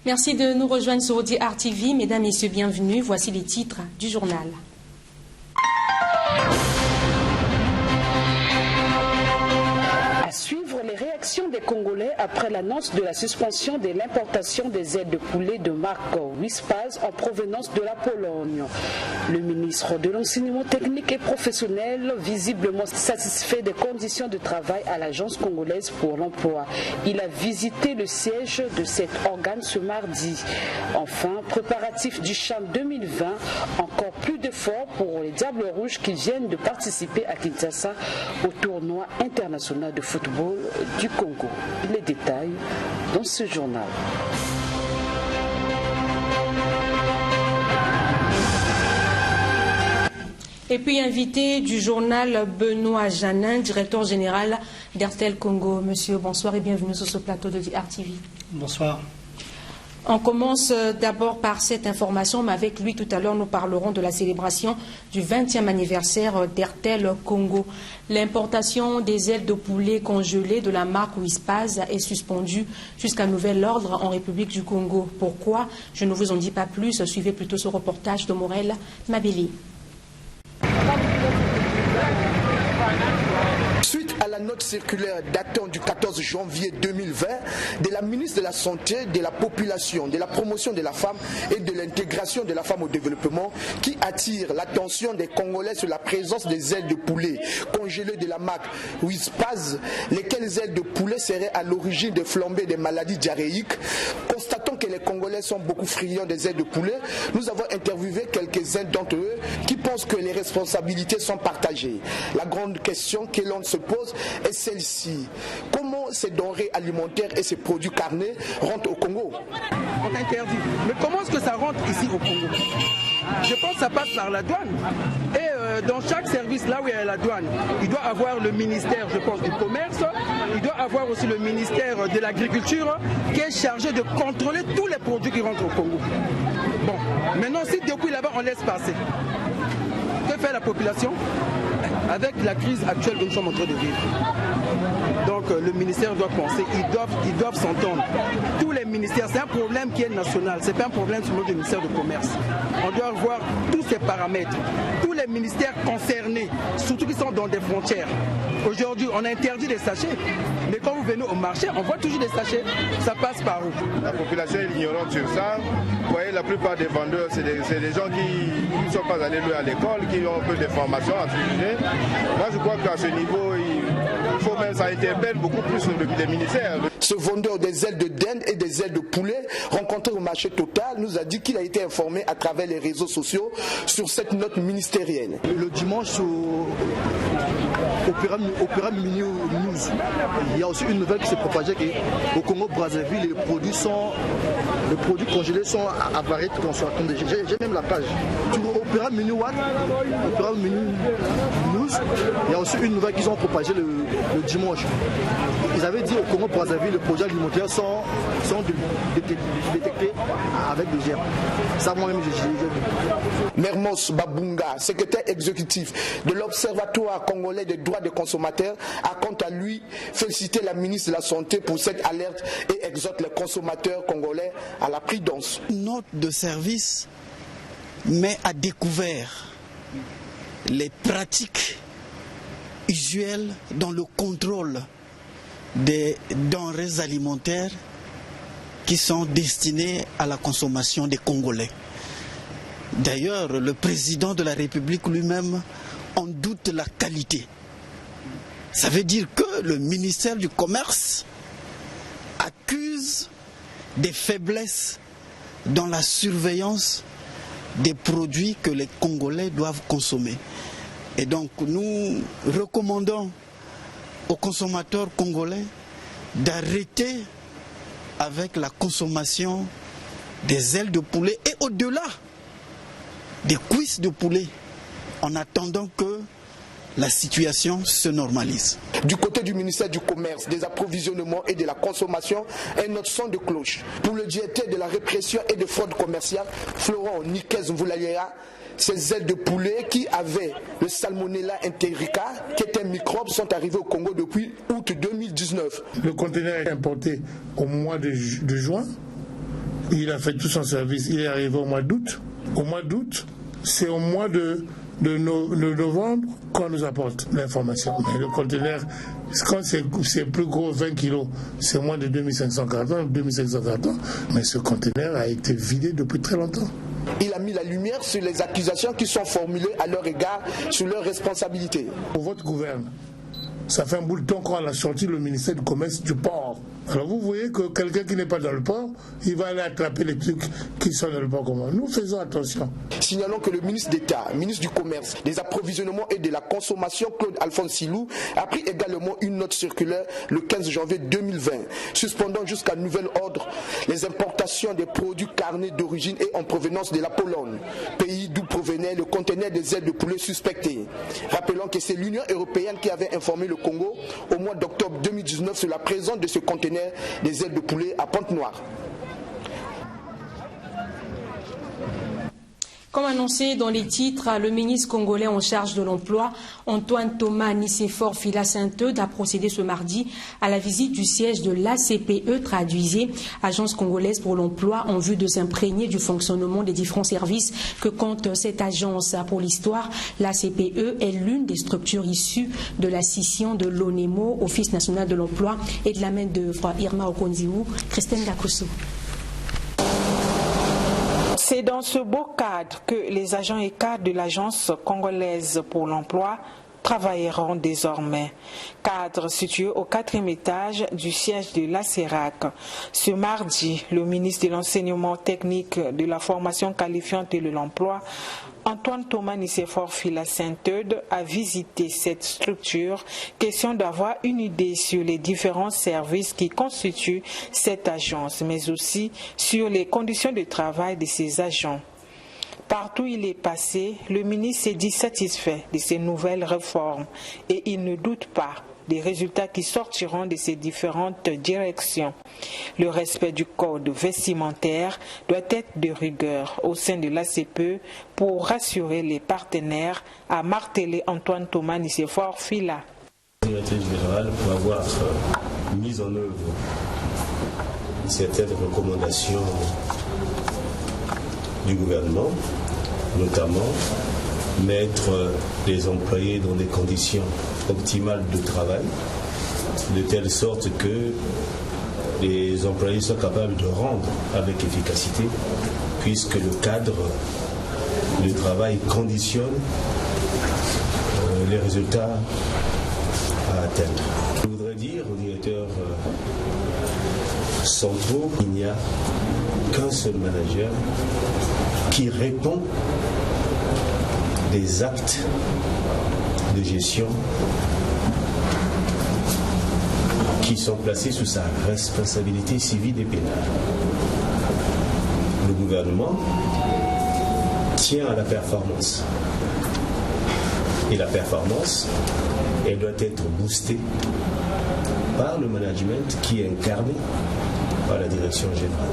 Merci de nous rejoindre sur DR TV. Mesdames, Messieurs, bienvenue. Voici les titres du journal. À suivre les réactions des Congolais après l'annonce de la suspension de l'importation des ailes de poulet de marque Wispaz en provenance de la Pologne. Le ministre de l'Enseignement technique et professionnel, visiblement satisfait des conditions de travail à l'Agence congolaise pour l'emploi. Il a visité le siège de cet organe ce mardi. Enfin, préparatif du CHAN 2020, encore plus d'efforts pour les Diables Rouges qui viennent de participer à Kinshasa au tournoi international de football du Congo. Les détails dans ce journal. Et puis invité du journal Benoît Janin, directeur général d'Airtel Congo. Monsieur, bonsoir et bienvenue sur ce plateau de DR TV. Bonsoir. On commence d'abord par cette information, mais avec lui tout à l'heure nous parlerons de la célébration du 20e anniversaire d'Airtel Congo. L'importation des ailes de poulet congelées de la marque Wispaz est suspendue jusqu'à nouvel ordre en République du Congo. Pourquoi? Je ne vous en dis pas plus, suivez plutôt ce reportage de Morel Mabeli. Suite à la note circulaire datant du 14 janvier 2020 de la ministre de la Santé, de la Population, de la Promotion de la Femme et de l'Intégration de la Femme au Développement qui attire l'attention des Congolais sur la présence des ailes de poulet congelées de la marque Wispaz, lesquelles ailes de poulet seraient à l'origine de flambées des maladies diarrhéiques. Constatant que les Congolais sont beaucoup friands des ailes de poulet, nous avons interviewé quelques-uns d'entre eux qui pensent que les responsabilités sont partagées. La grande question que l'on se pose est celle-ci. Comment ces denrées alimentaires et ces produits carnés rentrent au Congo? On interdit. Mais comment est-ce que ça rentre ici au Congo? Je pense que ça passe par la douane. Et dans chaque service, là où il y a la douane, il doit avoir le ministère, je pense, du commerce. Il doit avoir aussi le ministère de l'agriculture qui est chargé de contrôler tous les produits qui rentrent au Congo. Bon, maintenant, si depuis là-bas, on laisse passer, que fait la population? Avec la crise actuelle que nous sommes en train de vivre. Donc le ministère doit penser, ils doivent s'entendre. Tous les ministères, c'est un problème qui est national, ce n'est pas un problème seulement du ministère du Commerce. On doit voir tous ces paramètres. Tous les ministères concernés, surtout qui sont dans des frontières. Aujourd'hui, on a interdit les sachets. Mais quand vous venez au marché, on voit toujours des sachets. Ça passe par où? La population est ignorante sur ça. Vous voyez, la plupart des vendeurs, c'est des gens qui ne sont pas allés à l'école, qui ont un peu de formation à suivre. Moi, je crois qu'à ce niveau, il faut même, ça interpelle beaucoup plus les ministères. Ce vendeur des ailes de dinde et des ailes de poulet rencontré au marché Total nous a dit qu'il a été informé à travers les réseaux sociaux sur cette note ministérielle. Le dimanche, Opéra Mini News, il y a aussi une nouvelle qui s'est propagée qu'au Congo-Brazzaville, les produits congelés sont avariés quand on se raconte. J'ai même la page. Sur Opéra Mini News, il y a aussi une nouvelle qu'ils ont propagée le dimanche. Ils avaient dit au Congo-Brazzaville, les produits alimentaires sont détectés avec des germes. Ça, moi-même, j'ai vu. Mermos Babunga, secrétaire exécutif de l'Observatoire congolais des droits des consommateurs, a quant à lui félicité la ministre de la Santé pour cette alerte et exhorte les consommateurs congolais à la prudence. Une note de service met à découvert les pratiques usuelles dans le contrôle des denrées alimentaires qui sont destinées à la consommation des Congolais. D'ailleurs, le président de la République lui-même en doute la qualité. Ça veut dire que le ministère du Commerce accuse des faiblesses dans la surveillance des produits que les Congolais doivent consommer. Et donc nous recommandons aux consommateurs congolais d'arrêter avec la consommation des ailes de poulet et au-delà des cuisses de poulet en attendant que la situation se normalise. Du côté du ministère du Commerce, des approvisionnements et de la consommation, un autre son de cloche. Pour le directeur de la répression et de fraude commerciale, Florent Nikez Mvoulayera, ces ailes de poulet qui avaient le Salmonella enterica, qui est un microbe, sont arrivées au Congo depuis août 2019. Le conteneur est importé au mois de juin. Il a fait tout son service. Il est arrivé au mois d'août. Au mois d'août, c'est au mois de novembre qu'on nous apporte l'information. Mais le conteneur, quand c'est plus gros, 20 kilos, c'est moins de 2500 cartons, 2500 cartons. Mais ce conteneur a été vidé depuis très longtemps. Il a mis la lumière sur les accusations qui sont formulées à leur égard, sur leurs responsabilités. Pour votre gouvernement, ça fait un bout de temps qu'on a sorti le ministère du Commerce du port. Alors vous voyez que quelqu'un qui n'est pas dans le port, il va aller attraper les trucs qui sont dans le port commun. Nous faisons attention. Signalons que le ministre d'État, ministre du Commerce, des Approvisionnements et de la Consommation, Claude Alphonse Silou, a pris également une note circulaire le 15 janvier 2020, suspendant jusqu'à nouvel ordre les importations des produits carnés d'origine et en provenance de la Pologne, pays d'où provenait le conteneur des ailes de poulet suspectées. Rappelons que c'est l'Union européenne qui avait informé le Congo au mois d'octobre 2019 sur la présence de ce conteneur des ailes de poulet à Pointe-Noire. Comme annoncé dans les titres, le ministre congolais en charge de l'emploi, Antoine Thomas Nicéphore Fila Saint-Eudes, a procédé ce mardi à la visite du siège de l'ACPE, traduisez, Agence congolaise pour l'emploi, en vue de s'imprégner du fonctionnement des différents services que compte cette agence. Pour l'histoire, l'ACPE est l'une des structures issues de la scission de l'ONEMO, Office national de l'emploi, et de la main-d'œuvre. Irma Okonziou, Christine Gakoso. C'est dans ce beau cadre que les agents et cadres de l'Agence congolaise pour l'emploi travailleront désormais. Cadre situé au 4e étage du siège de l'ACERAC. Ce mardi, le ministre de l'Enseignement technique, de la formation qualifiante et de l'emploi, Antoine Thomas Nicéphore Fila Saint-Eudes, a visité cette structure, question d'avoir une idée sur les différents services qui constituent cette agence, mais aussi sur les conditions de travail de ses agents. Partout où il est passé, le ministre s'est dit satisfait de ces nouvelles réformes et il ne doute pas des résultats qui sortiront de ces différentes directions. Le respect du code vestimentaire doit être de rigueur au sein de l'ACPE pour rassurer les partenaires, a martelé Antoine Thomas Nicéphore Fila. La directrice générale pour avoir mis en œuvre certaines recommandations du gouvernement, notamment mettre les employés dans des conditions optimales de travail, de telle sorte que les employés soient capables de rendre avec efficacité, puisque le cadre de travail conditionne les résultats à atteindre. Je voudrais dire aux directeurs centraux qu'il n'y a qu'un seul manager qui répond des actes de gestion qui sont placés sous sa responsabilité civile et pénale. Le gouvernement tient à la performance. Et la performance, elle doit être boostée par le management qui est incarné par la direction générale.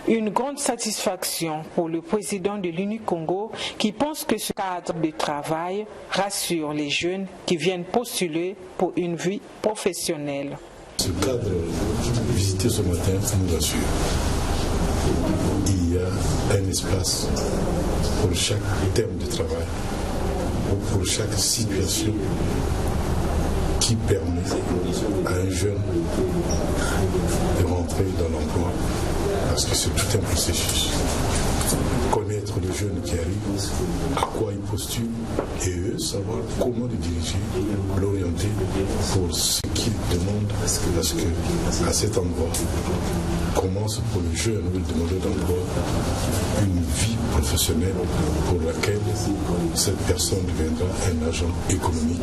Une grande satisfaction pour le président de l'Uni-Congo qui pense que ce cadre de travail rassure les jeunes qui viennent postuler pour une vie professionnelle. Ce cadre visité ce matin nous assure qu'il y a un espace pour chaque terme de travail, pour chaque situation qui permet à un jeune de rentrer dans l'emploi. Parce que c'est tout un processus. Connaître le jeune qui arrive, à quoi il postule, et eux savoir comment le diriger, l'orienter pour ce qu'il demande, parce que à cet endroit commence pour le jeune ou le demandeur d'emploi une vie professionnelle pour laquelle cette personne deviendra un agent économique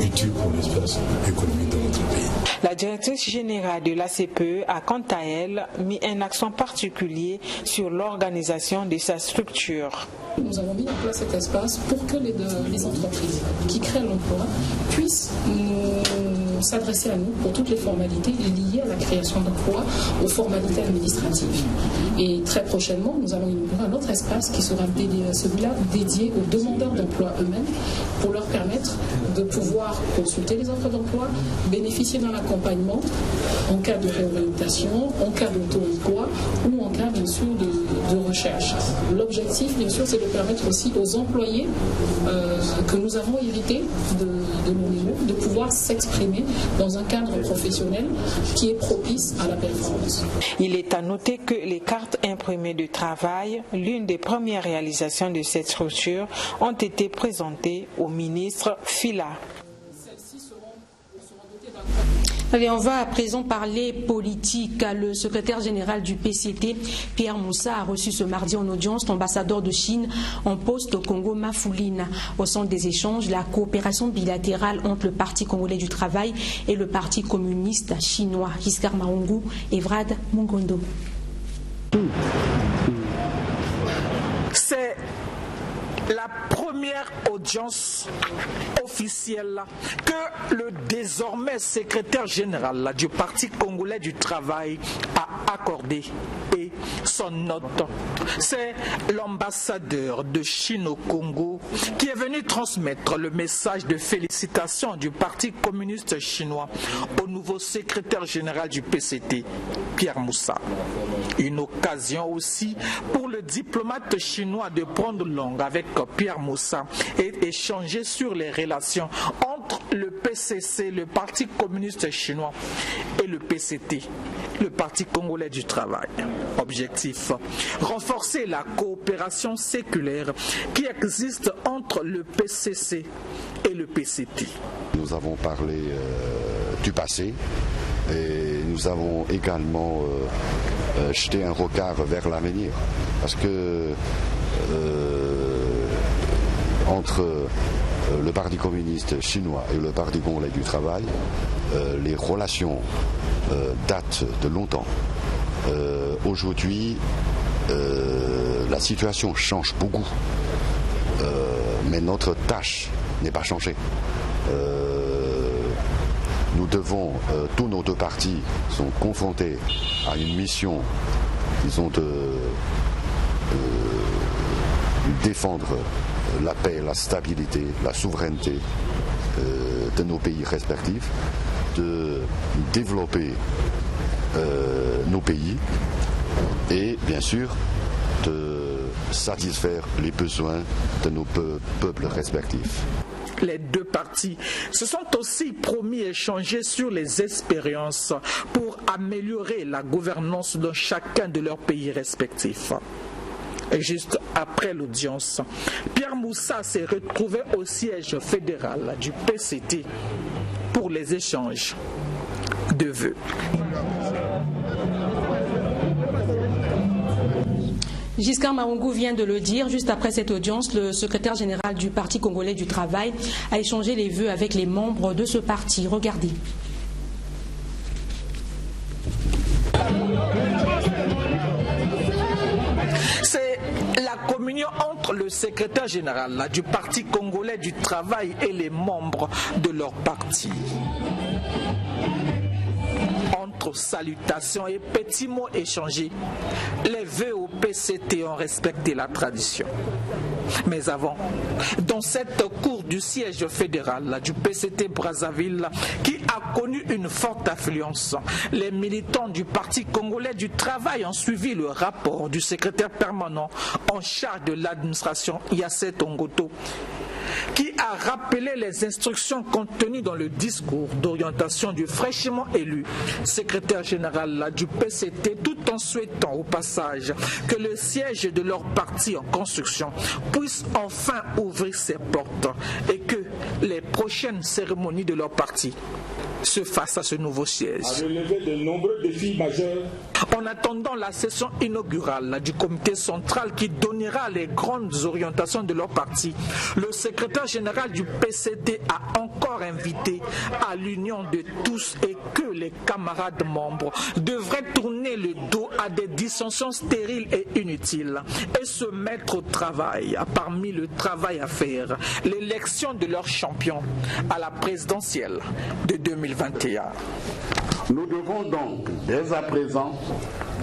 utile pour l'espace économique de notre pays. La directrice générale de l'ACPE a quant à elle mis un accent particulier sur l'organisation de sa structure. Nous avons mis en place cet espace pour que les entreprises qui créent l'emploi puissent nous vont s'adresser à nous pour toutes les formalités liées à la création d'emplois, aux formalités administratives. Et très prochainement, nous allons inaugurer un autre espace qui sera celui-là dédié aux demandeurs d'emploi eux-mêmes pour leur permettre de pouvoir consulter les offres d'emploi, bénéficier d'un accompagnement en cas de réorientation, en cas d'auto-emploi ou en cas, bien sûr, de recherche. L'objectif, bien sûr, c'est de permettre aussi aux employés que nous avons hérités de l'ONU de pouvoir s'exprimer dans un cadre professionnel qui est propice à la performance. Il est à noter que les cartes imprimées de travail, l'une des premières réalisations de cette structure, ont été présentées au ministre Fila. Allez, on va à présent parler politique. Le secrétaire général du PCT, Pierre Moussa, a reçu ce mardi en audience l'ambassadeur de Chine en poste au Congo, Mafouline. Au centre des échanges, la coopération bilatérale entre le Parti congolais du travail et le Parti communiste chinois. Giscard Maungu et Vrad Mungondo. C'est la première audience officielle que le désormais secrétaire général du Parti congolais du travail a accordé et son hôte. C'est l'ambassadeur de Chine au Congo qui est venu transmettre le message de félicitations du Parti communiste chinois au nouveau secrétaire général du PCT, Pierre Moussa. Une occasion aussi pour le diplomate chinois de prendre langue avec Pierre Moussa et échanger sur les relations entre le PCC, le Parti communiste chinois, et le PCT, le Parti congolais du travail. Objectif: renforcer la coopération séculaire qui existe entre le PCC et le PCT. Nous avons parlé du passé et nous avons également jeté un regard vers l'avenir parce que entre le Parti communiste chinois et le Parti congolais du travail, les relations datent de longtemps. Aujourd'hui, la situation change beaucoup, mais notre tâche n'est pas changée. Nous devons, tous nos deux partis sont confrontés à une mission, disons, de défendre la paix, la stabilité, la souveraineté de nos pays respectifs, de développer nos pays et bien sûr de satisfaire les besoins de nos peuples respectifs. Les deux partis se sont aussi promis échanger sur les expériences pour améliorer la gouvernance dans chacun de leurs pays respectifs. Et juste après l'audience, Pierre Moussa s'est retrouvé au siège fédéral du PCT pour les échanges de vœux. Giscard Maungu vient de le dire. Juste après cette audience, le secrétaire général du Parti congolais du travail a échangé les vœux avec les membres de ce parti. Regardez. C'est la communion entre le secrétaire général du Parti congolais du travail et les membres de leur parti. Entre salutations et petits mots échangés, les vœux au PCT ont respecté la tradition. Mais avant, dans cette cour du siège fédéral du PCT Brazzaville, qui a connu une forte affluence, les militants du Parti congolais du travail ont suivi le rapport du secrétaire permanent en charge de l'administration, Yassé Tongoto, qui a rappelé les instructions contenues dans le discours d'orientation du fraîchement élu secrétaire général du PCT, tout en souhaitant au passage que le siège de leur parti en construction puisse enfin ouvrir ses portes et que les prochaines cérémonies de leur parti se fassent à ce nouveau siège. A relevé de nombreux défis majeurs. En attendant la session inaugurale du comité central qui donnera les grandes orientations de leur parti, le secrétaire général du PCT a encore invité à l'union de tous et que les camarades membres devraient tourner le dos à des dissensions stériles et inutiles et se mettre au travail. Parmi le travail à faire, l'élection de leur champion à la présidentielle de 2020. 2021. Nous devons donc, dès à présent,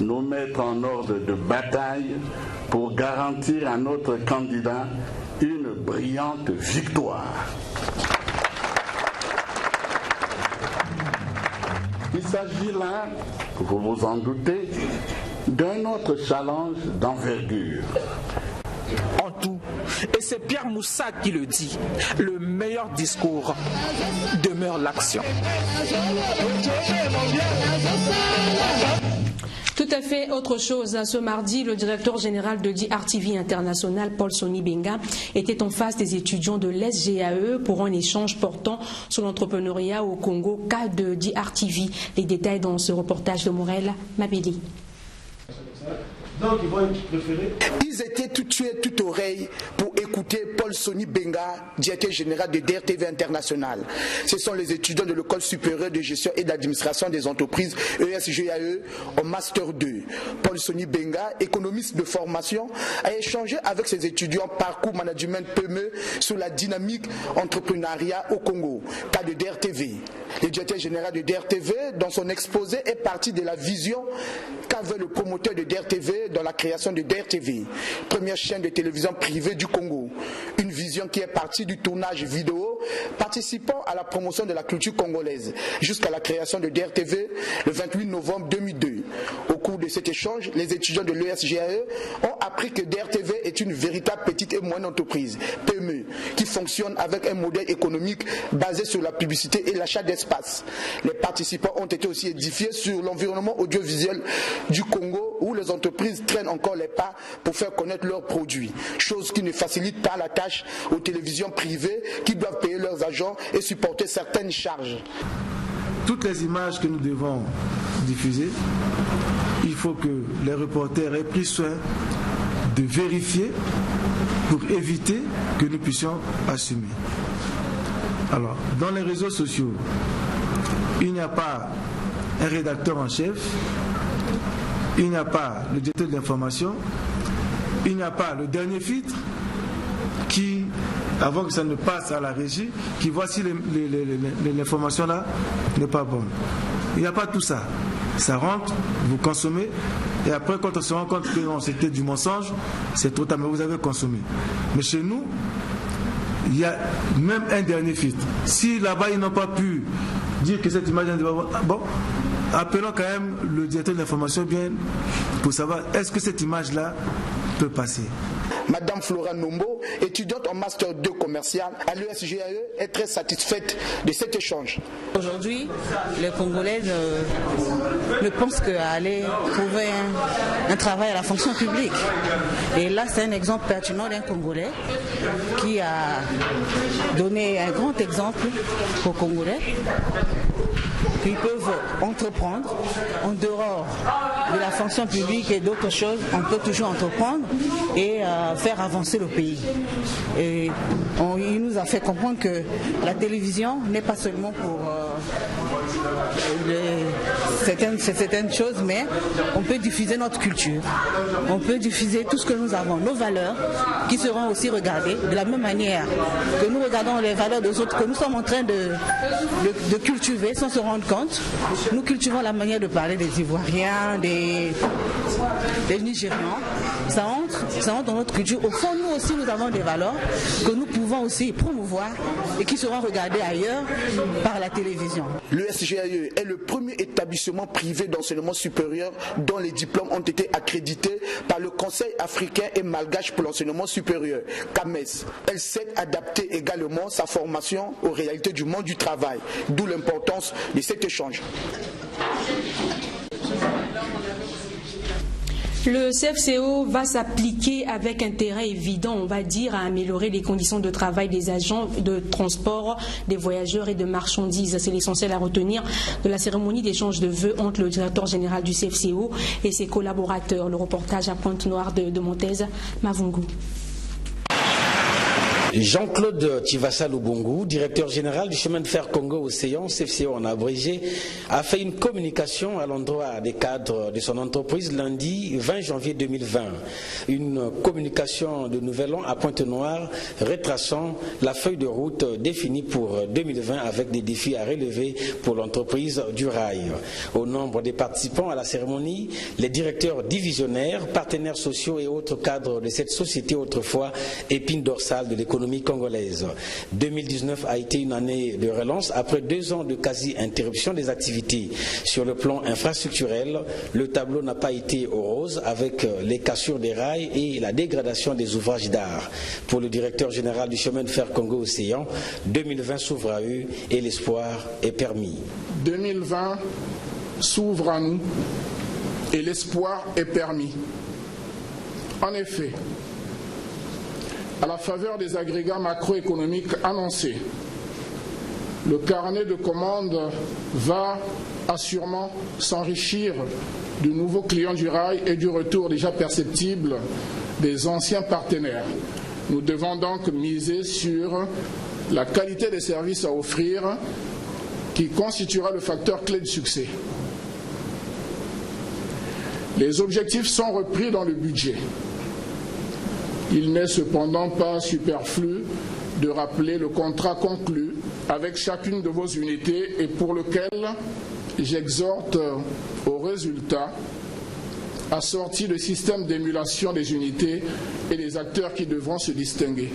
nous mettre en ordre de bataille pour garantir à notre candidat une brillante victoire. Il s'agit là, vous vous en doutez, d'un autre challenge d'envergure. En tout, et c'est Pierre Moussa qui le dit, le meilleur discours demeure l'action. Tout à fait autre chose. Ce mardi, le directeur général de DRTV International, Paul Soni Benga, était en face des étudiants de l'SGAE pour un échange portant sur l'entrepreneuriat au Congo, cas de DRTV. Les détails dans ce reportage de Morel Mabeli. Donc ils étaient tout tués, toute oreille pour écouter Paul Soni Benga, directeur général de DRTV International. Ce sont les étudiants de l'École supérieure de gestion et d'administration des entreprises ESGAE en Master 2. Paul Soni Benga, économiste de formation, a échangé avec ses étudiants parcours management PME sur la dynamique entrepreneuriat au Congo, cas de DRTV. Le directeur général de DRTV, dans son exposé, est parti de la vision qu'avait le promoteur de DRTV dans la création de DRTV, première chaîne de télévision privée du Congo. Une vision qui est partie du tournage vidéo participant à la promotion de la culture congolaise jusqu'à la création de DRTV le 28 novembre 2002. Au cours de cet échange, les étudiants de l'ESGAE ont appris que DRTV est une véritable petite et moyenne entreprise, PME, qui fonctionne avec un modèle économique basé sur la publicité et l'achat d'espace. Les participants ont été aussi édifiés sur l'environnement audiovisuel du Congo où les entreprises traînent encore les pas pour faire connaître leurs produits, chose qui ne facilite pas la tâche aux télévisions privées qui doivent payer leurs agents et supporter certaines charges. Toutes les images que nous devons diffuser, il faut que les reporters aient pris soin de vérifier pour éviter que nous puissions assumer. Alors, dans les réseaux sociaux, il n'y a pas un rédacteur en chef, il n'y a pas le directeur de l'information, il n'y a pas le dernier filtre qui, avant que ça ne passe à la régie, qui voit si l'information là n'est pas bonne. Il n'y a pas tout ça. Ça rentre, vous consommez, et après quand on se rend compte que c'était du mensonge, c'est trop tard, mais vous avez consommé. Mais chez nous, il y a même un dernier filtre. Si là-bas ils n'ont pas pu dire que cette image n'est pas bonne, bon, appelons quand même le directeur de l'information bien pour savoir est-ce que cette image-là peut passer. Madame Flora Nombo, étudiante en Master 2 commercial à l'ESGAE, est très satisfaite de cet échange. Aujourd'hui, les Congolais ne pensent qu'à aller trouver un travail à la fonction publique. Et là, c'est un exemple pertinent d'un Congolais qui a donné un grand exemple aux Congolais qui peuvent entreprendre en dehors de la fonction publique et d'autres choses. On peut toujours entreprendre et faire avancer le pays. Et il nous a fait comprendre que la télévision n'est pas seulement pour certaines choses, mais on peut diffuser notre culture, on peut diffuser tout ce que nous avons, nos valeurs, qui seront aussi regardées de la même manière que nous regardons les valeurs des autres, que nous sommes en train de cultiver sans se rendre compte. Nous cultivons la manière de parler des Ivoiriens, des Nigérians. Ça entre dans notre culture. Au fond, nous aussi, nous avons des valeurs que nous pouvons aussi promouvoir et qui seront regardées ailleurs par la télévision. L'ESGAE est le premier établissement privé d'enseignement supérieur dont les diplômes ont été accrédités par le Conseil africain et malgache pour l'enseignement supérieur, CAMES. Elle sait adapter également sa formation aux réalités du monde du travail, d'où l'importance de cet échange. Le CFCO va s'appliquer avec intérêt évident, on va dire, à améliorer les conditions de travail des agents de transport, des voyageurs et de marchandises. C'est l'essentiel à retenir de la cérémonie d'échange de vœux entre le directeur général du CFCO et ses collaborateurs. Le reportage à Pointe-Noire de Montez, Mavungu. Jean-Claude Tivassa Lubungu, directeur général du chemin de fer Congo-Océan, CFCO en abrégé, a fait une communication à l'endroit des cadres de son entreprise lundi 20 janvier 2020. Une communication de Nouvel An à Pointe-Noire retraçant la feuille de route définie pour 2020 avec des défis à relever pour l'entreprise du rail. Au nombre des participants à la cérémonie, les directeurs divisionnaires, partenaires sociaux et autres cadres de cette société autrefois épine dorsale de l'économie congolaise. 2019 a été une année de relance après 2 ans de quasi-interruption des activités. Sur le plan infrastructurel, le tableau n'a pas été au rose avec les cassures des rails et la dégradation des ouvrages d'art. Pour le directeur général du chemin de fer Congo-Océan, 2020 s'ouvre à eux et l'espoir est permis. 2020 s'ouvre à nous et l'espoir est permis. En effet, à la faveur des agrégats macroéconomiques annoncés, le carnet de commandes va assurément s'enrichir de nouveaux clients du rail et du retour déjà perceptible des anciens partenaires. Nous devons donc miser sur la qualité des services à offrir qui constituera le facteur clé de succès. Les objectifs sont repris dans le budget. Il n'est cependant pas superflu de rappeler le contrat conclu avec chacune de vos unités et pour lequel j'exhorte au résultat assorti de systèmes d'émulation des unités et des acteurs qui devront se distinguer.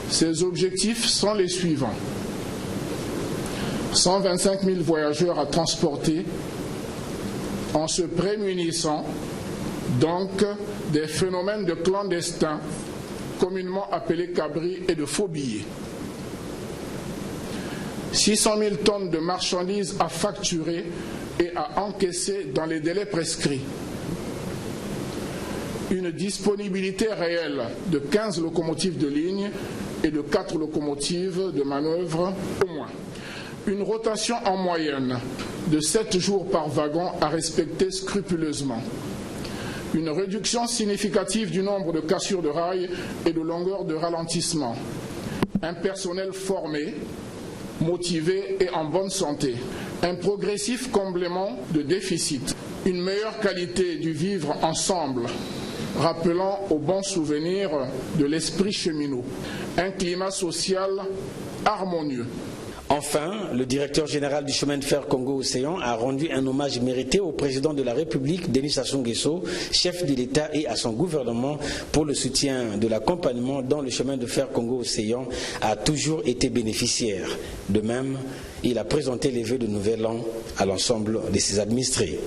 Ces objectifs sont les suivants. 125 000 voyageurs à transporter en se prémunissant donc des phénomènes de clandestins, communément appelés cabris et de faux billets. 600 000 tonnes de marchandises à facturer et à encaisser dans les délais prescrits. Une disponibilité réelle de 15 locomotives de ligne et de 4 locomotives de manœuvre au moins. Une rotation en moyenne de 7 jours par wagon à respecter scrupuleusement. Une réduction significative du nombre de cassures de rail et de longueur de ralentissement. Un personnel formé, motivé et en bonne santé. Un progressif comblement de déficit. Une meilleure qualité du vivre ensemble, rappelant au bon souvenir de l'esprit cheminot. Un climat social harmonieux. Enfin, le directeur général du chemin de fer Congo-Océan a rendu un hommage mérité au président de la République, Denis Sassou Nguesso, chef de l'État et à son gouvernement pour le soutien de l'accompagnement dont le chemin de fer Congo-Océan a toujours été bénéficiaire. De même, il a présenté les vœux de Nouvel An à l'ensemble de ses administrés.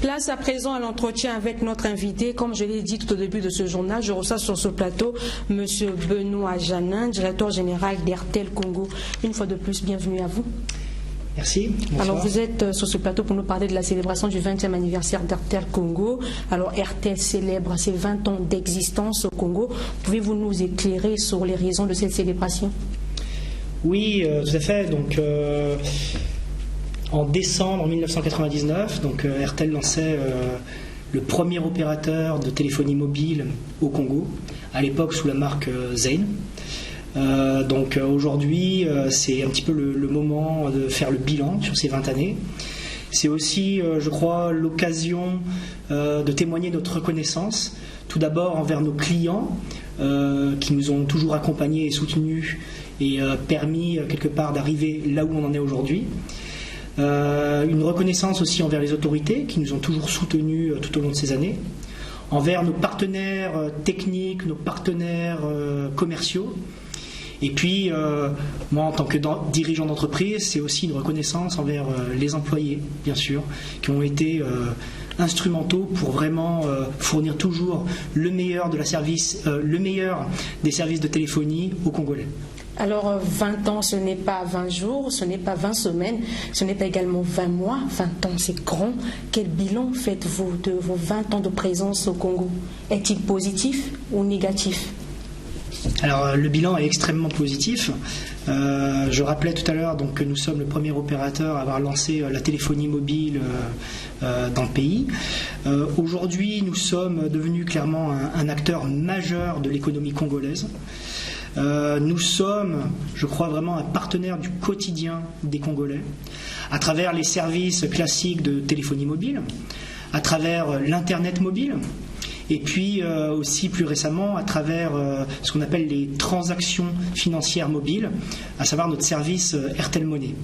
Place à présent à l'entretien avec notre invité. Comme je l'ai dit tout au début de ce journal, je reçois sur ce plateau M. Benoît Janin, directeur général d'Airtel Congo. Une fois de plus, bienvenue à vous. Merci. Bonsoir. Alors vous êtes sur ce plateau pour nous parler de la célébration du 20e anniversaire d'Airtel Congo. Alors Airtel célèbre ses 20 ans d'existence au Congo. Pouvez-vous nous éclairer sur les raisons de cette célébration? Oui, tout à fait. Donc, en décembre 1999, donc, Airtel lançait le premier opérateur de téléphonie mobile au Congo, à l'époque sous la marque Zain. Donc aujourd'hui, c'est un petit peu le moment de faire le bilan sur ces 20 années. C'est aussi, je crois, l'occasion de témoigner notre reconnaissance, tout d'abord envers nos clients qui nous ont toujours accompagnés et soutenus et permis quelque part d'arriver là où on en est aujourd'hui. Une reconnaissance aussi envers les autorités qui nous ont toujours soutenus tout au long de ces années, envers nos partenaires techniques, nos partenaires commerciaux. Et puis, moi, en tant que dirigeant d'entreprise, c'est aussi une reconnaissance envers les employés, bien sûr, qui ont été instrumentaux pour vraiment fournir toujours le meilleur le meilleur des services de téléphonie aux Congolais. Alors 20 ans, ce n'est pas 20 jours, ce n'est pas 20 semaines, ce n'est pas également 20 mois, 20 ans, c'est grand. Quel bilan faites-vous de vos 20 ans de présence au Congo? Est-il positif ou négatif? Alors le bilan est extrêmement positif. Je rappelais tout à l'heure donc, que nous sommes le premier opérateur à avoir lancé la téléphonie mobile dans le pays. Aujourd'hui, nous sommes devenus clairement un acteur majeur de l'économie congolaise. Nous sommes, je crois, vraiment un partenaire du quotidien des Congolais, à travers les services classiques de téléphonie mobile, à travers l'Internet mobile, et puis aussi plus récemment à travers ce qu'on appelle les transactions financières mobiles, à savoir notre service Airtel Money.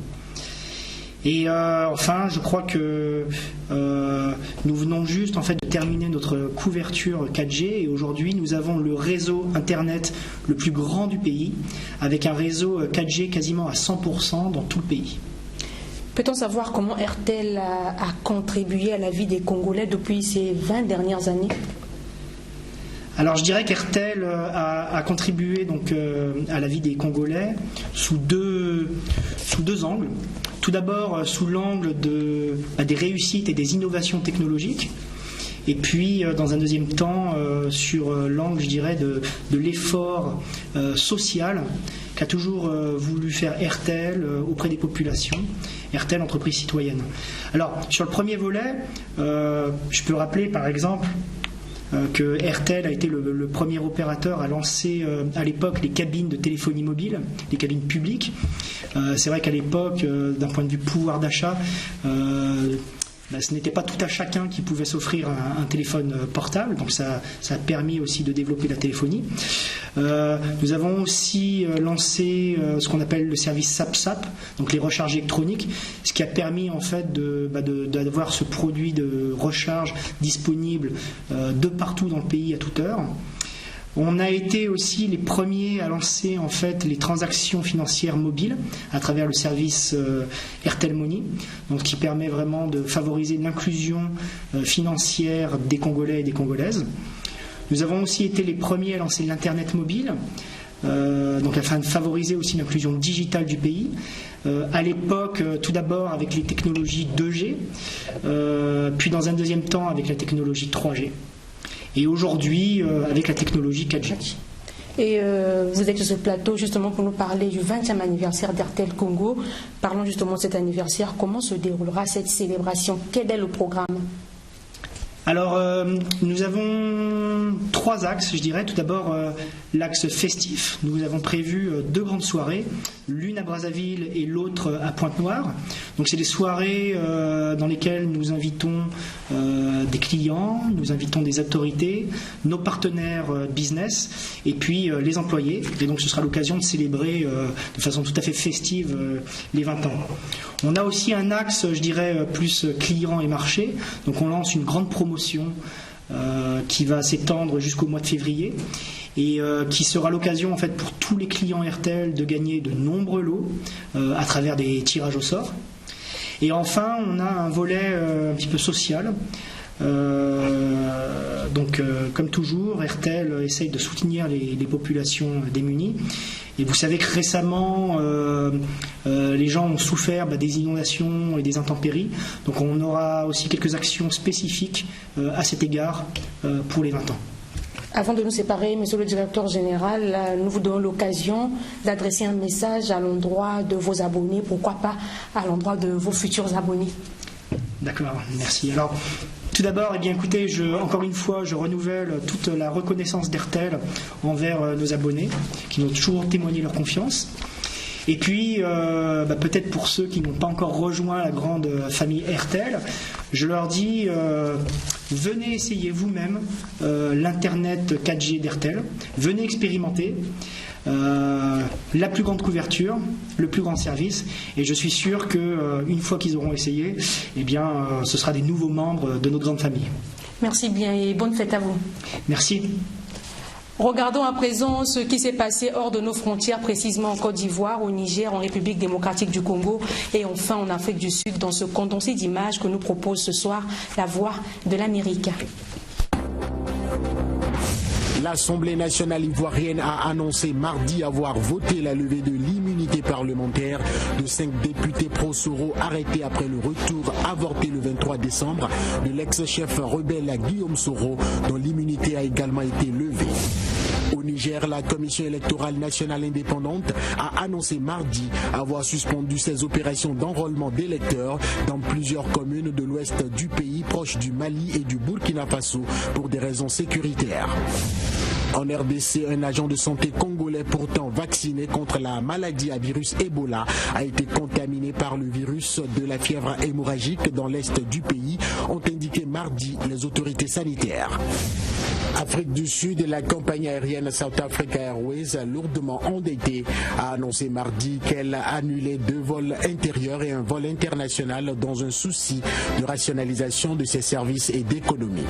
Et enfin, je crois que nous venons juste en fait de terminer notre couverture 4G et aujourd'hui nous avons le réseau Internet le plus grand du pays, avec un réseau 4G quasiment à 100% dans tout le pays. Peut-on savoir comment Airtel a contribué à la vie des Congolais depuis ces 20 dernières années ? Alors je dirais qu'Airtel a contribué donc, à la vie des Congolais sous deux angles. Tout d'abord sous l'angle des réussites et des innovations technologiques. Et puis dans un deuxième temps sur l'angle, je dirais, de l'effort social qu'a toujours voulu faire Airtel auprès des populations. Airtel, entreprise citoyenne. Alors sur le premier volet, je peux rappeler par exemple que Airtel a été le premier opérateur à lancer à l'époque les cabines de téléphonie mobile, les cabines publiques. C'est vrai qu'à l'époque, d'un point de vue pouvoir d'achat, ce n'était pas tout à chacun qui pouvait s'offrir un téléphone portable, donc ça a permis aussi de développer la téléphonie. Nous avons aussi lancé ce qu'on appelle le service SAP-SAP, donc les recharges électroniques, ce qui a permis en fait d'avoir ce produit de recharge disponible de partout dans le pays à toute heure. On a été aussi les premiers à lancer en fait les transactions financières mobiles à travers le service Airtel Money, donc qui permet vraiment de favoriser l'inclusion financière des Congolais et des Congolaises. Nous avons aussi été les premiers à lancer l'Internet mobile, donc afin de favoriser aussi l'inclusion digitale du pays. À l'époque, tout d'abord avec les technologies 2G, puis dans un deuxième temps avec la technologie 3G. Et aujourd'hui, avec la technologie 4G. Et vous êtes sur ce plateau justement pour nous parler du 20e anniversaire d'Airtel Congo. Parlons justement de cet anniversaire. Comment se déroulera cette célébration? Quel est le programme? Alors, nous avons trois axes, je dirais. Tout d'abord, l'axe festif. Nous avons prévu deux grandes soirées, l'une à Brazzaville et l'autre à Pointe-Noire. Donc, c'est des soirées dans lesquelles nous invitons des clients, nous invitons des autorités, nos partenaires business et puis les employés. Et donc, ce sera l'occasion de célébrer de façon tout à fait festive les 20 ans. On a aussi un axe, je dirais, plus client et marché. Donc, on lance une grande promotion qui va s'étendre jusqu'au mois de février et qui sera l'occasion en fait pour tous les clients Airtel de gagner de nombreux lots à travers des tirages au sort. Et enfin, on a un volet un petit peu social. Donc, comme toujours, Airtel essaye de soutenir les populations démunies. Et vous savez que récemment, les gens ont souffert des inondations et des intempéries. Donc, on aura aussi quelques actions spécifiques à cet égard pour les 20 ans. Avant de nous séparer, monsieur le directeur général, nous vous donnons l'occasion d'adresser un message à l'endroit de vos abonnés, pourquoi pas à l'endroit de vos futurs abonnés. D'accord, merci. Alors, tout d'abord, eh bien, écoutez, encore une fois, je renouvelle toute la reconnaissance d'Airtel envers nos abonnés qui nous ont toujours témoigné leur confiance. Et puis, peut-être pour ceux qui n'ont pas encore rejoint la grande famille Airtel, je leur dis, venez essayer vous-même l'Internet 4G d'Airtel, venez expérimenter. La plus grande couverture, le plus grand service, et je suis sûr qu'une fois qu'ils auront essayé, eh bien, ce sera des nouveaux membres de notre grande famille. Merci bien et bonne fête à vous. Merci. Regardons à présent ce qui s'est passé hors de nos frontières, précisément en Côte d'Ivoire, au Niger, en République démocratique du Congo et enfin en Afrique du Sud, dans ce condensé d'images que nous propose ce soir la Voix de l'Amérique. L'Assemblée nationale ivoirienne a annoncé mardi avoir voté la levée de l'immunité parlementaire de 5 députés pro-Soro arrêtés après le retour avorté le 23 décembre de l'ex-chef rebelle Guillaume Soro, dont l'immunité a également été levée. Au Niger, la Commission électorale nationale indépendante a annoncé mardi avoir suspendu ses opérations d'enrôlement d'électeurs dans plusieurs communes de l'ouest du pays, proches du Mali et du Burkina Faso, pour des raisons sécuritaires. En RDC, un agent de santé congolais pourtant vacciné contre la maladie à virus Ebola a été contaminé par le virus de la fièvre hémorragique dans l'est du pays, ont indiqué mardi les autorités sanitaires. Afrique du Sud, la compagnie aérienne South Africa Airways, lourdement endettée, a annoncé mardi qu'elle a annulé 2 vols intérieurs et un vol international dans un souci de rationalisation de ses services et d'économie.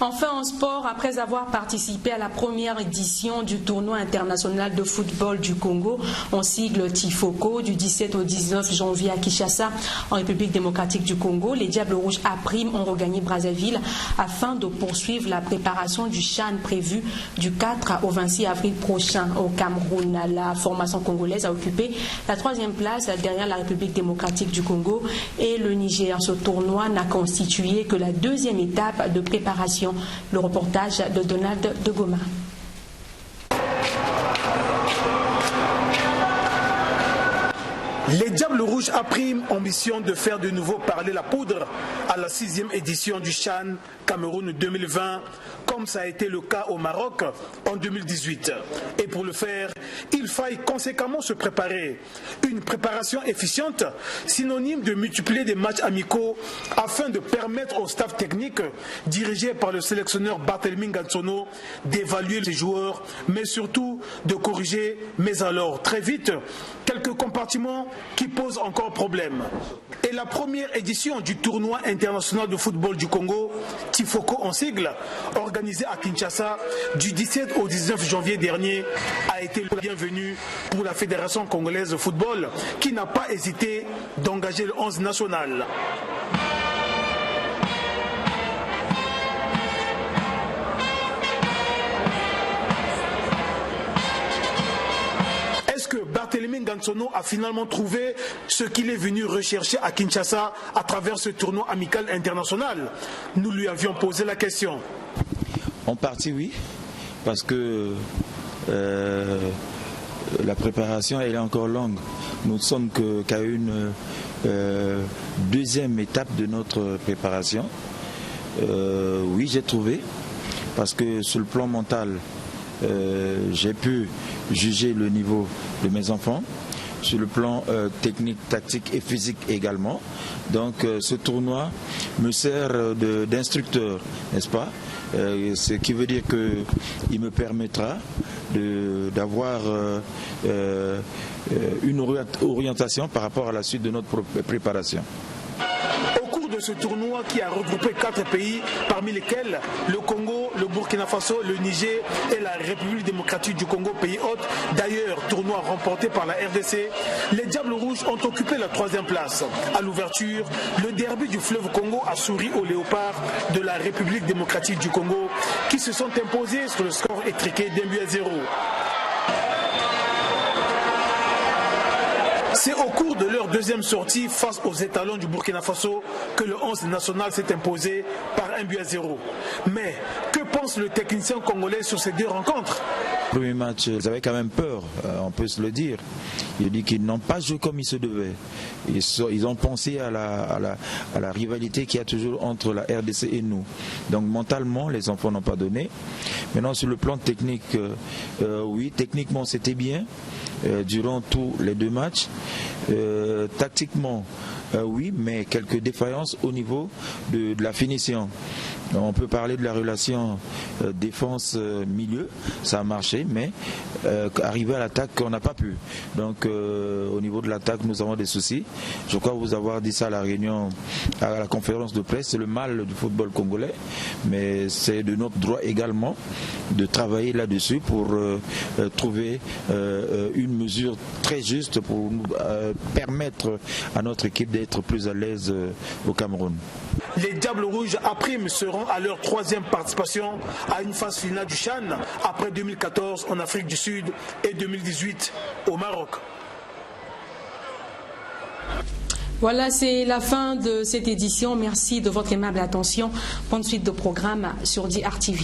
Enfin, en sport, après avoir participé à la première édition du tournoi international de football du Congo, en sigle Tifoko, du 17 au 19 janvier à Kinshasa, en République démocratique du Congo, les Diables Rouges A' ont regagné Brazzaville afin de poursuivre la préparation du CHAN prévu du 4 au 26 avril prochain au Cameroun. La formation congolaise a occupé la 3e place derrière la République démocratique du Congo et le Niger. Ce tournoi n'a constitué que la 2e étape de préparation. Le reportage de Donald de Goma. Les Diables Rouges A' ambition de faire de nouveau parler la poudre à la 6e édition du CHAN Cameroun 2020, comme ça a été le cas au Maroc en 2018. Et pour le faire, il faille conséquemment se préparer. Une préparation efficiente, synonyme de multiplier des matchs amicaux afin de permettre au staff technique, dirigé par le sélectionneur Barthélemy Ngansono, d'évaluer les joueurs, mais surtout de corriger, mais alors très vite, quelques compartiments qui posent encore problème. Et la première édition du tournoi international de football du Congo, Tifoko en sigle, organisé à Kinshasa du 17 au 19 janvier dernier, a été le bienvenu pour la Fédération congolaise de football qui n'a pas hésité d'engager le 11 national. Est-ce que Barthélemy Ngansono a finalement trouvé ce qu'il est venu rechercher à Kinshasa à travers ce tournoi amical international? Nous lui avions posé la question. En partie oui, parce que la préparation elle est encore longue. Nous ne sommes qu'à une 2e étape de notre préparation. Oui, j'ai trouvé, parce que sur le plan mental, j'ai pu juger le niveau de mes enfants, sur le plan technique, tactique et physique également. Donc ce tournoi me sert d'instructeur, n'est-ce pas? Ce qui veut dire qu'il me permettra d'avoir une orientation par rapport à la suite de notre préparation. De ce tournoi qui a regroupé 4 pays, parmi lesquels le Congo, le Burkina Faso, le Niger et la République démocratique du Congo, pays hôte. D'ailleurs, tournoi remporté par la RDC, les Diables Rouges ont occupé la 3e place. À l'ouverture, le derby du fleuve Congo a souri aux léopards de la République démocratique du Congo qui se sont imposés sur le score étriqué d'1-0. C'est au cours de leur 2e sortie face aux étalons du Burkina Faso que le 11 national s'est imposé par 1-0. Mais que pense le technicien congolais sur ces 2 rencontres? Premier match, ils avaient quand même peur, on peut se le dire. Il dit qu'ils n'ont pas joué comme il se devait. Ils ont pensé à la rivalité qu'il y a toujours entre la RDC et nous. Donc mentalement, les enfants n'ont pas donné. Maintenant, sur le plan technique, oui, techniquement c'était bien durant tous les 2 matchs. Tactiquement, oui, mais quelques défaillances au niveau de la finition. On peut parler de la relation défense-milieu, ça a marché, mais arriver à l'attaque, on n'a pas pu. Donc au niveau de l'attaque, nous avons des soucis. Je crois vous avoir dit ça à la réunion, à la conférence de presse, c'est le mal du football congolais, mais c'est de notre droit également de travailler là-dessus pour trouver une mesure très juste pour nous permettre à notre équipe d'être plus à l'aise au Cameroun. Les Diables Rouges A' seront à leur 3e participation à une phase finale du CHAN après 2014 en Afrique du Sud et 2018 au Maroc. Voilà, c'est la fin de cette édition. Merci de votre aimable attention. Bonne suite de programme sur DR TV.